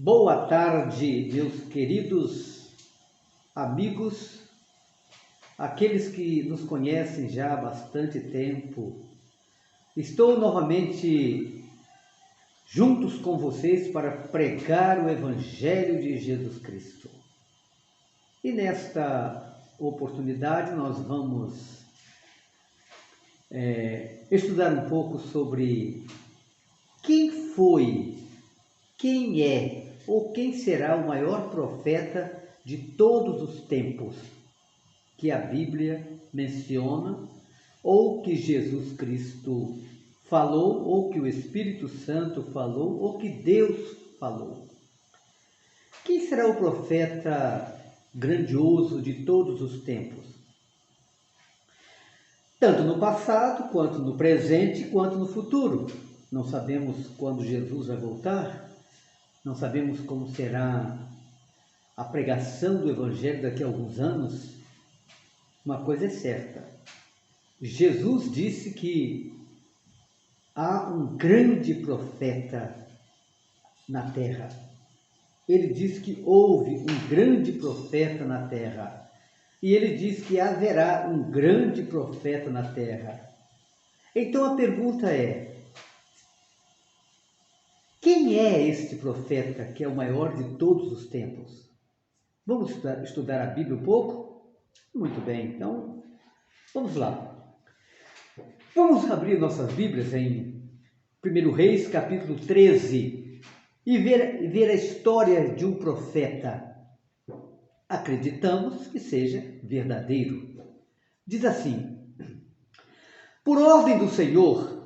Boa tarde, meus queridos amigos, aqueles que nos conhecem já há bastante tempo. Estou novamente juntos com vocês para pregar o Evangelho de Jesus Cristo. E nesta oportunidade nós vamos estudar um pouco sobre quem foi, quem é ou quem será o maior profeta de todos os tempos que a Bíblia menciona, ou que Jesus Cristo falou, ou que o Espírito Santo falou, ou que Deus falou. Quem será o profeta grandioso de todos os tempos? Tanto no passado, quanto no presente, quanto no futuro. Não sabemos quando Jesus vai voltar, não sabemos como será a pregação do Evangelho daqui a alguns anos. Uma coisa é certa, Jesus disse que há um grande profeta na terra. Ele disse que houve um grande profeta na terra. E ele diz que haverá um grande profeta na terra. Então a pergunta é: quem é este profeta que é o maior de todos os tempos? Vamos estudar a Bíblia um pouco? Muito bem, então vamos lá. Vamos abrir nossas Bíblias em 1 Reis, capítulo 13, e ver a história de um profeta. Acreditamos que seja verdadeiro. Diz assim: por ordem do Senhor,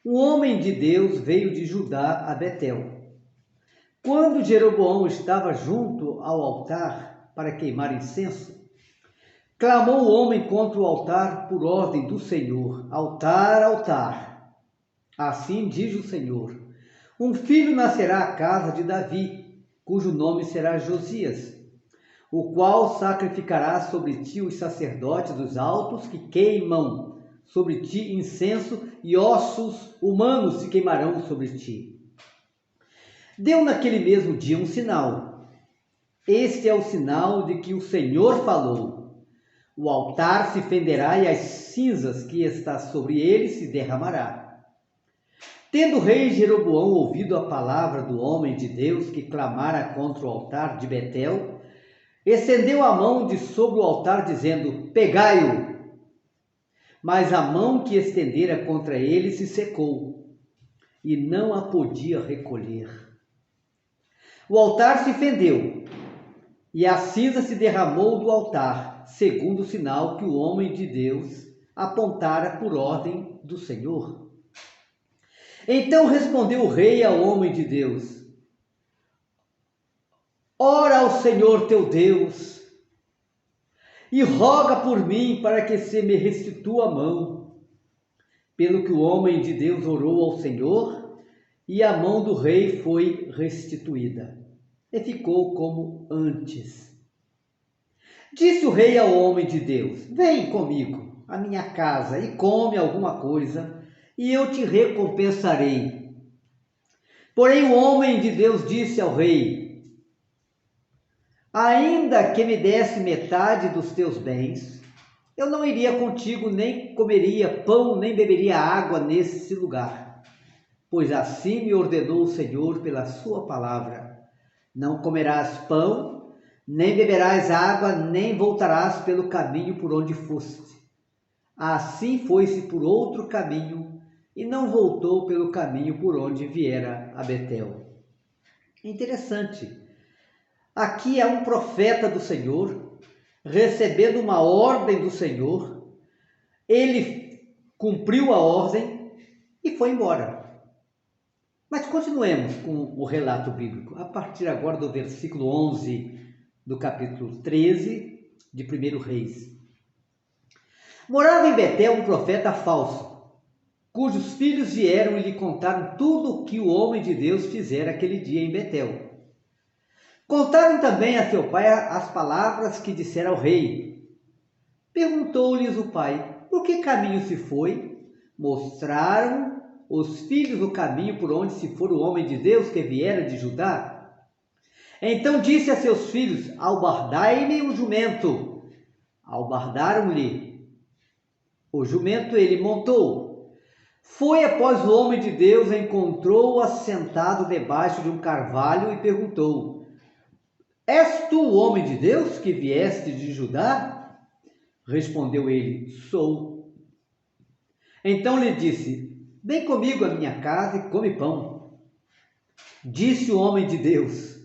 um homem de Deus veio de Judá a Betel. Quando Jeroboão estava junto ao altar para queimar incenso, clamou o homem contra o altar por ordem do Senhor: altar, altar. Assim diz o Senhor: um filho nascerá à casa de Davi, cujo nome será Josias, o qual sacrificará sobre ti os sacerdotes dos altos que queimam sobre ti incenso, e ossos humanos se queimarão sobre ti. Deu naquele mesmo dia um sinal. Este é o sinal de que o Senhor falou: o altar se fenderá e as cinzas que está sobre ele se derramará. Tendo o rei Jeroboão ouvido a palavra do homem de Deus que clamara contra o altar de Betel, estendeu a mão de sobre o altar, dizendo: pegai-o. Mas a mão que estendera contra ele se secou, e não a podia recolher. O altar se fendeu, e a cinza se derramou do altar, segundo o sinal que o homem de Deus apontara por ordem do Senhor. Então respondeu o rei ao homem de Deus: ora ao Senhor teu Deus, e roga por mim para que se me restitua a mão. Pelo que o homem de Deus orou ao Senhor, e a mão do rei foi restituída, e ficou como antes. Disse o rei ao homem de Deus: vem comigo à minha casa e come alguma coisa, e eu te recompensarei. Porém o homem de Deus disse ao rei: ainda que me desse metade dos teus bens, eu não iria contigo, nem comeria pão, nem beberia água nesse lugar. Pois assim me ordenou o Senhor pela sua palavra: não comerás pão, nem beberás água, nem voltarás pelo caminho por onde foste. Assim foi-se por outro caminho, e não voltou pelo caminho por onde viera a Betel. Interessante. Aqui é um profeta do Senhor, recebendo uma ordem do Senhor. Ele cumpriu a ordem e foi embora. Mas continuemos com o relato bíblico, a partir agora do versículo 11 do capítulo 13 de 1 Reis. Morava em Betel um profeta falso, cujos filhos vieram e lhe contaram tudo o que o homem de Deus fizera aquele dia em Betel. Contaram também a seu pai as palavras que dissera ao rei. Perguntou-lhes o pai: por que caminho se foi? Mostraram os filhos o caminho por onde se for o homem de Deus que viera de Judá. Então disse a seus filhos: albardai-me o jumento. Albardaram-lhe o jumento, ele montou. Foi após o homem de Deus, encontrou-o assentado debaixo de um carvalho e perguntou: És tu o homem de Deus que vieste de Judá? Respondeu ele: Sou. Então lhe disse: Vem comigo à minha casa e come pão. Disse o homem de Deus: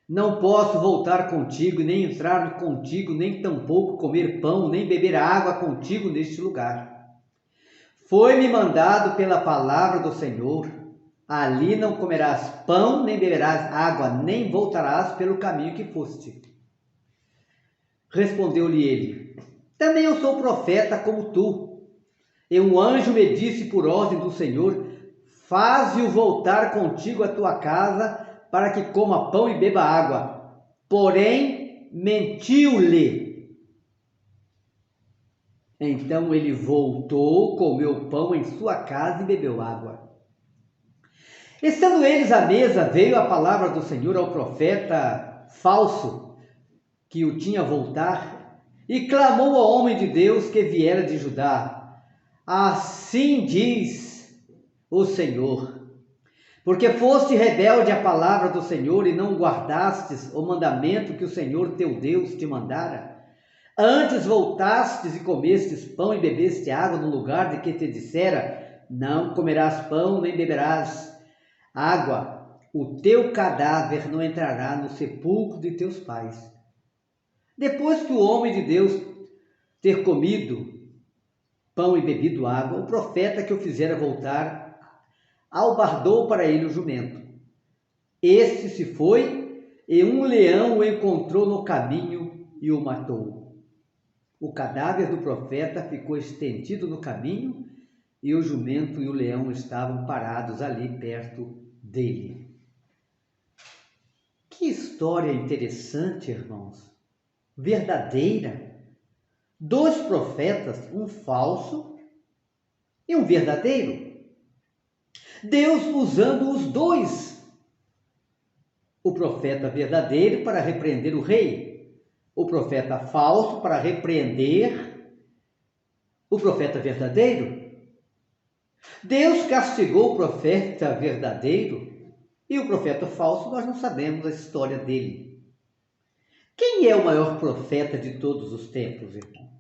Não posso voltar contigo, nem entrar contigo, nem tampouco comer pão, nem beber água contigo neste lugar. Foi-me mandado pela palavra do Senhor: ali não comerás pão, nem beberás água, nem voltarás pelo caminho que foste. Respondeu-lhe ele: Também eu sou profeta como tu. E um anjo me disse por ordem do Senhor: Faze-o voltar contigo à tua casa, para que coma pão e beba água. Porém, mentiu-lhe. Então ele voltou, comeu pão em sua casa e bebeu água. Estando eles à mesa, veio a palavra do Senhor ao profeta falso, que o tinha voltar, e clamou ao homem de Deus que viera de Judá: Assim diz o Senhor: porque foste rebelde à palavra do Senhor e não guardastes o mandamento que o Senhor teu Deus te mandara, antes voltastes e comestes pão e bebeste água no lugar de que te dissera: não comerás pão nem beberás água, o teu cadáver não entrará no sepulcro de teus pais. Depois que o homem de Deus ter comido pão e bebido água, o profeta que o fizera voltar albardou para ele o jumento. Este se foi, e um leão o encontrou no caminho e o matou. O cadáver do profeta ficou estendido no caminho, e o jumento e o leão estavam parados ali perto dele. Que história interessante, irmãos. Verdadeira. Dois profetas, um falso e um verdadeiro. Deus usando os dois. O profeta verdadeiro para repreender o rei. O profeta falso para repreender o profeta verdadeiro. Deus castigou o profeta verdadeiro e o profeta falso, nós não sabemos a história dele. Quem é o maior profeta de todos os tempos, irmão?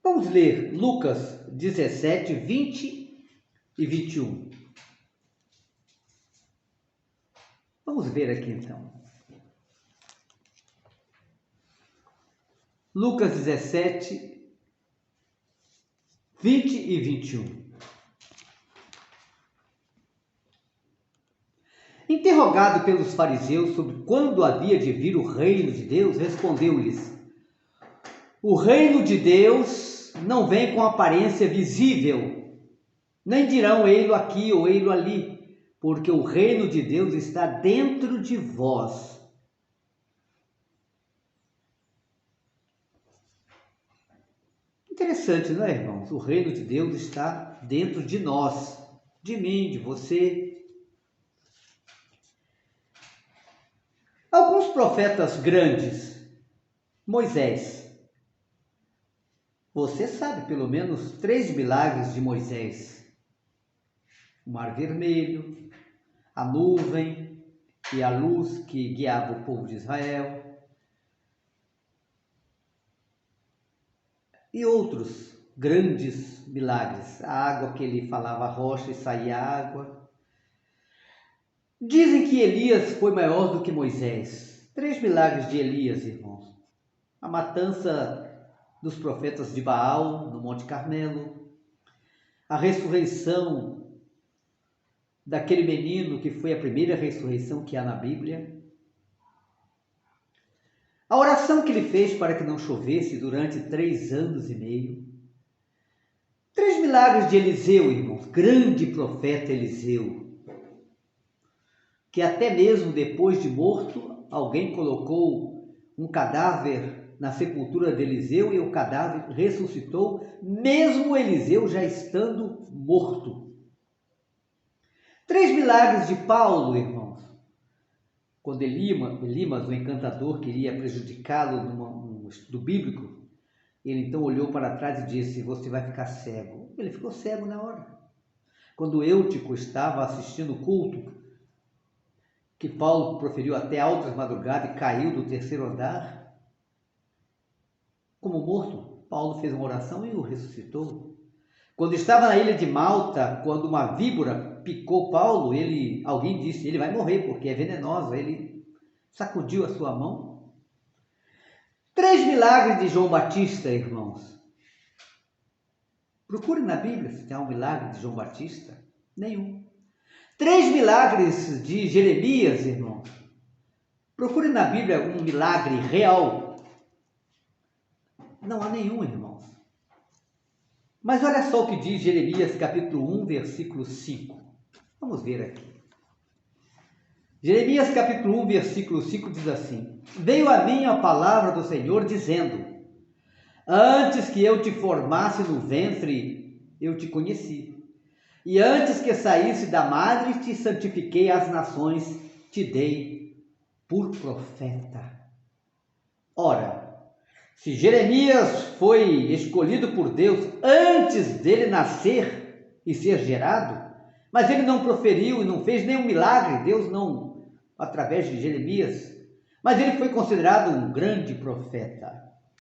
Vamos ler Lucas 17, 20 e 21. Vamos ver aqui então. Lucas 17, 20 e 21. Interrogado pelos fariseus sobre quando havia de vir o reino de Deus, respondeu-lhes: o reino de Deus não vem com aparência visível, nem dirão ei-lo aqui ou ei-lo ali, porque o reino de Deus está dentro de vós. Interessante, não é, irmãos? O reino de Deus está dentro de nós, de mim, de você. Alguns profetas grandes, Moisés. Você sabe pelo menos 3 milagres de Moisés: o Mar Vermelho, a nuvem e a luz que guiava o povo de Israel, e outros grandes milagres, a água que ele falava rocha e saía água. Dizem que Elias foi maior do que Moisés. 3 milagres de Elias, irmãos: a matança dos profetas de Baal no Monte Carmelo, a ressurreição daquele menino que foi a primeira ressurreição que há na Bíblia, a oração que ele fez para que não chovesse durante 3 anos e meio. 3 milagres de Eliseu, irmãos, grande profeta Eliseu, que até mesmo depois de morto, alguém colocou um cadáver na sepultura de Eliseu e o cadáver ressuscitou, mesmo Eliseu já estando morto. 3 milagres de Paulo, irmãos. Quando Elimas, o encantador, queria prejudicá-lo no estudo bíblico, ele então olhou para trás e disse: você vai ficar cego. Ele ficou cego na hora. Quando Eutico estava assistindo o culto, que Paulo proferiu até altas madrugadas e caiu do 3º andar, como morto, Paulo fez uma oração e o ressuscitou. Quando estava na ilha de Malta, quando uma víbora picou Paulo, alguém disse: ele vai morrer porque é venenosa. Ele sacudiu a sua mão. 3 milagres de João Batista, irmãos. Procure na Bíblia se tem um milagre de João Batista. Nenhum. 3 milagres de Jeremias, irmãos. Procure na Bíblia um milagre real. Não há nenhum, irmãos. Mas olha só o que diz Jeremias capítulo 1, versículo 5. Vamos ver aqui. Jeremias capítulo 1, versículo 5 diz assim: veio a mim a palavra do Senhor dizendo: antes que eu te formasse no ventre, eu te conheci. E antes que saísse da madre, te santifiquei às nações, te dei por profeta. Ora, se Jeremias foi escolhido por Deus antes dele nascer e ser gerado, mas ele não proferiu e não fez nenhum milagre, Deus não, através de Jeremias, mas ele foi considerado um grande profeta.